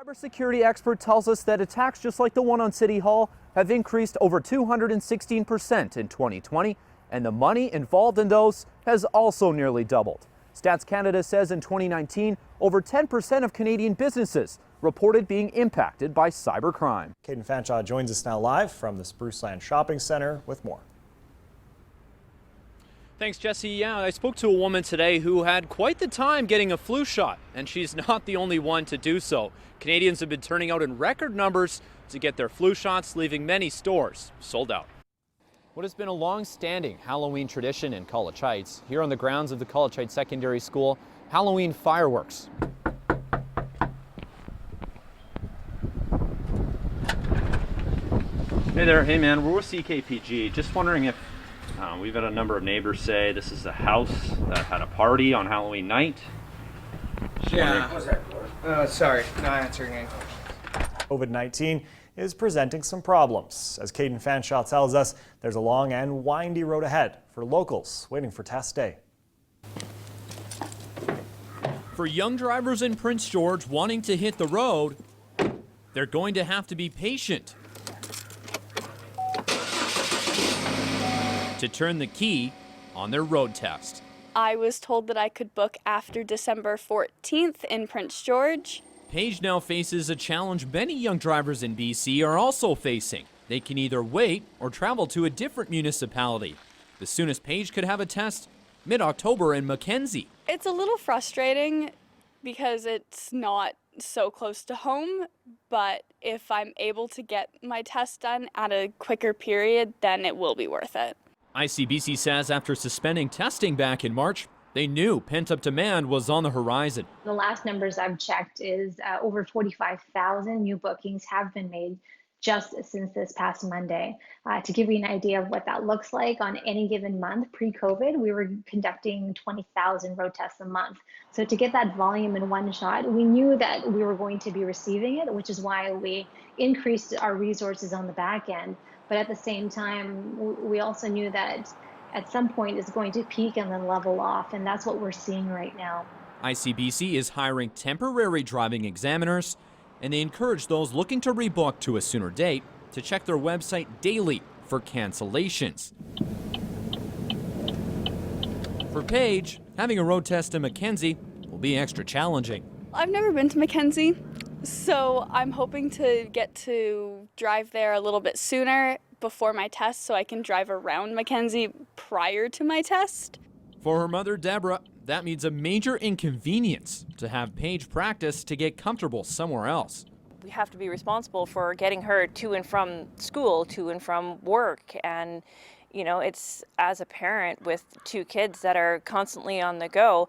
Cybersecurity expert tells us that attacks just like the one on City Hall have increased over 216% in 2020, and the money involved in those has also nearly doubled. Stats Canada says in 2019, over 10% of Canadian businesses reported being impacted by cybercrime. Caden Fanshaw joins us now live from the Spruceland Shopping Center with more. Thanks, Jesse. Yeah, I spoke to a woman today who had quite the time getting a flu shot, and she's not the only one to do so. Canadians have been turning out in record numbers to get their flu shots, leaving many stores sold out. What has been a long-standing Halloween tradition in College Heights, here on the grounds of the College Heights Secondary School, Halloween fireworks. Hey there, hey man, we're with CKPG. Just wondering if we've had a number of neighbors say this is a house that had a party on Halloween night. Sorry, not answering any. COVID-19 is presenting some problems. As Caden Fanshaw tells us, there's a long and windy road ahead for locals waiting for test day. For young drivers in Prince George wanting to hit the road, they're going to have to be patient to turn the key on their road test. I was told that I could book after December 14th in Prince George. Paige now faces a challenge many young drivers in BC are also facing. They can either wait or travel to a different municipality. The soonest Paige could have a test, mid-October in Mackenzie. It's a little frustrating because it's not so close to home, but if I'm able to get my test done at a quicker period, then it will be worth it. ICBC says after suspending testing back in March, they knew pent-up demand was on the horizon. The last numbers I've checked is over 45,000 new bookings have been made just since this past Monday. To give you an idea of what that looks like, on any given month pre-COVID, we were conducting 20,000 road tests a month. So to get that volume in one shot, we knew that we were going to be receiving it, which is why we increased our resources on the back end. But at the same time, we also knew that at some point it's going to peak and then level off, and that's what we're seeing right now. ICBC is hiring temporary driving examiners, and they encourage those looking to rebook to a sooner date to check their website daily for cancellations. For Paige, having a road test in Mackenzie will be extra challenging. I've never been to Mackenzie, so I'm hoping to get to drive there a little bit sooner before my test so I can drive around Mackenzie prior to my test. For her mother, Deborah, that means a major inconvenience to have Paige practice to get comfortable somewhere else. We have to be responsible for getting her to and from school, to and from work. And, you know, it's, as a parent with two kids that are constantly on the go,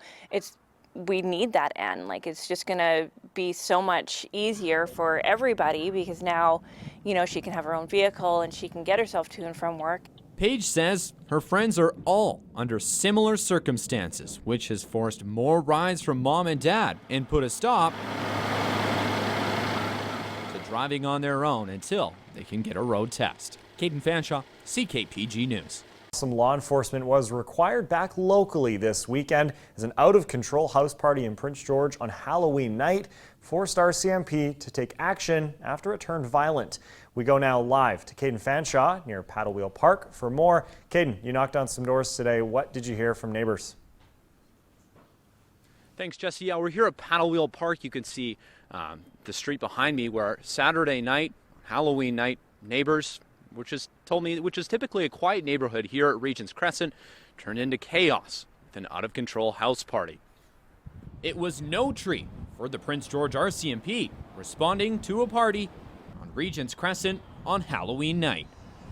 we need that end. Like, it's just going to be so much easier for everybody because now, you know, she can have her own vehicle and she can get herself to and from work. Paige says her friends are all under similar circumstances, which has forced more rides from mom and dad and put a stop to driving on their own until they can get a road test. Caden Fanshaw, CKPG News. Some law enforcement was required back locally this weekend as an out-of-control house party in Prince George on Halloween night forced RCMP to take action after it turned violent. We go now live to Caden Fanshaw near Paddle Wheel Park for more. Caden, you knocked on some doors today. What did you hear from neighbors? Thanks, Jesse. Yeah, we're here at Paddle Wheel Park. You can see the street behind me where Saturday night, Halloween night, neighbors, which is typically a quiet neighborhood here at Regents Crescent, turned into chaos with an out-of-control house party. It was no treat for the Prince George RCMP responding to a party on Regents Crescent on Halloween night.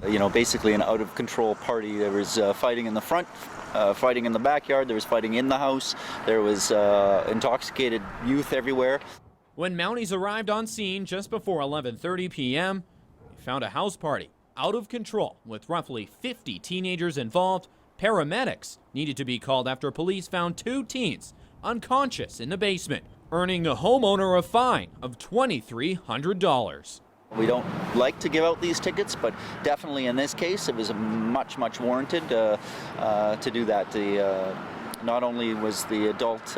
You know, basically an out-of-control party. There was fighting in the front, fighting in the backyard, there was fighting in the house, there was intoxicated youth everywhere. When Mounties arrived on scene just before 11:30 p.m., they found a house party out of control with roughly 50 teenagers involved. Paramedics needed to be called after police found two teens unconscious in the basement, earning the homeowner a fine of $2,300. We don't like to give out these tickets, but definitely in this case it was much warranted to do that. Not only was the adult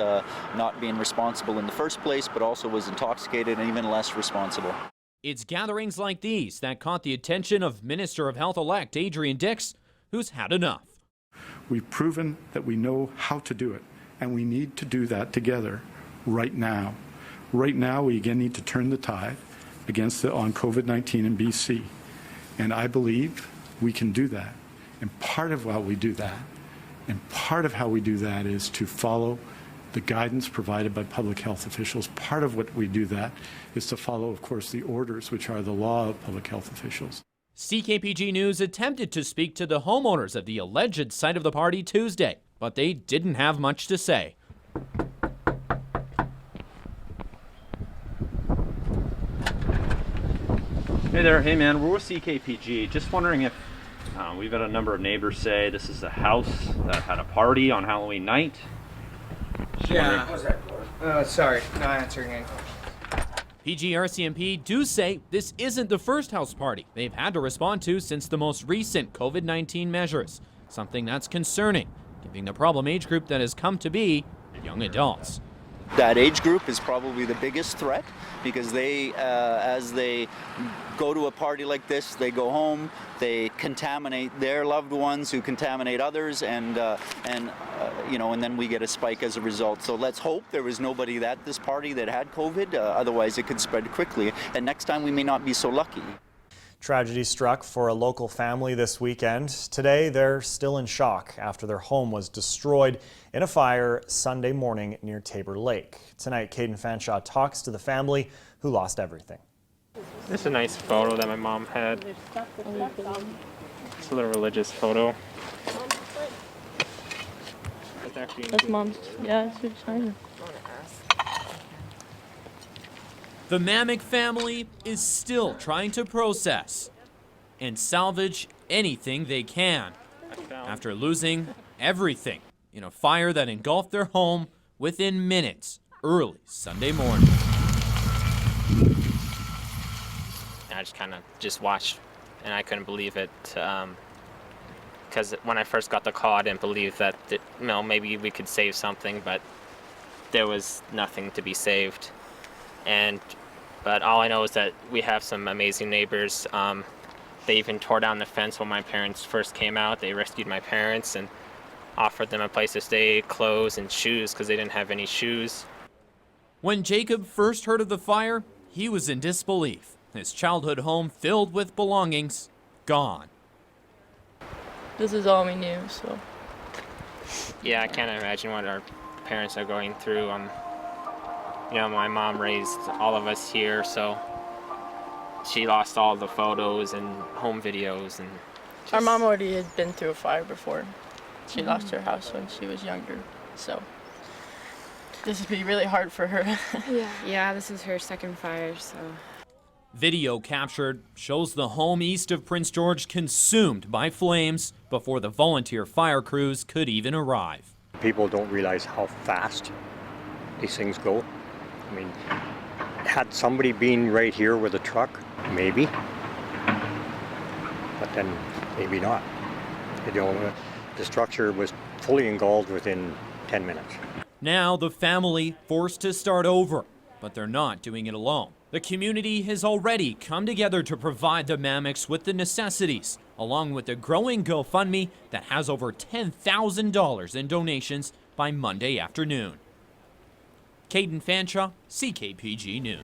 not being responsible in the first place, but also was intoxicated and even less responsible. It's gatherings like these that caught the attention of Minister of Health-elect Adrian Dix, who's had enough. We've proven that we know how to do it, and we need to do that together right now. Right now, we again need to turn the tide on COVID-19 in BC, and I believe we can do that. And part of how we do that, is to follow the guidance provided by public health officials. Part of what we do that is to follow, of course, the orders, which are the law of public health officials. CKPG News attempted to speak to the homeowners of the alleged site of the party Tuesday, but they didn't have much to say. Hey there, hey man, we're with CKPG. Just wondering if we've had a number of neighbors say this is a house that had a party on Halloween night. Sorry, not answering anything. PGRCMP do say this isn't the first house party they've had to respond to since the most recent COVID-19 measures, something that's concerning, given the problem age group that has come to be young adults. That age group is probably the biggest threat because they, as they go to a party like this, they go home, they contaminate their loved ones who contaminate others, and then we get a spike as a result. So let's hope there was nobody at this party that had COVID, otherwise it could spread quickly, and next time we may not be so lucky. Tragedy struck for a local family this weekend. Today, they're still in shock after their home was destroyed in a fire Sunday morning near Tabor Lake. Tonight, Caden Fanshaw talks to the family who lost everything. This is a nice photo that my mom had. It's a little religious photo. That's mom's. Yeah, it's fine. The Mamick family is still trying to process and salvage anything they can after losing everything in a fire that engulfed their home within minutes early Sunday morning. I just kind of watched, and I couldn't believe it because when I first got the call, I didn't believe that maybe we could save something, but there was nothing to be saved. But all I know is that we have some amazing neighbors. They even tore down the fence when my parents first came out. They rescued my parents and offered them a place to stay, clothes and shoes, because they didn't have any shoes. When Jacob first heard of the fire, he was in disbelief. His childhood home filled with belongings gone. This is all we knew, so. Yeah, I can't imagine what our parents are going through. My mom raised all of us here, so she lost all the photos and home videos. And our mom already had been through a fire before. She lost her house when she was younger, so this would be really hard for her. Yeah, this is her second fire, so. Video captured shows the home east of Prince George consumed by flames before the volunteer fire crews could even arrive. People don't realize how fast these things go. I mean, had somebody been right here with a truck, maybe, but then maybe not. The structure was fully engulfed within 10 minutes. Now the family forced to start over, but they're not doing it alone. The community has already come together to provide the Mamicks with the necessities, along with a growing GoFundMe that has over $10,000 in donations by Monday afternoon. Caden Fanshaw, CKPG News.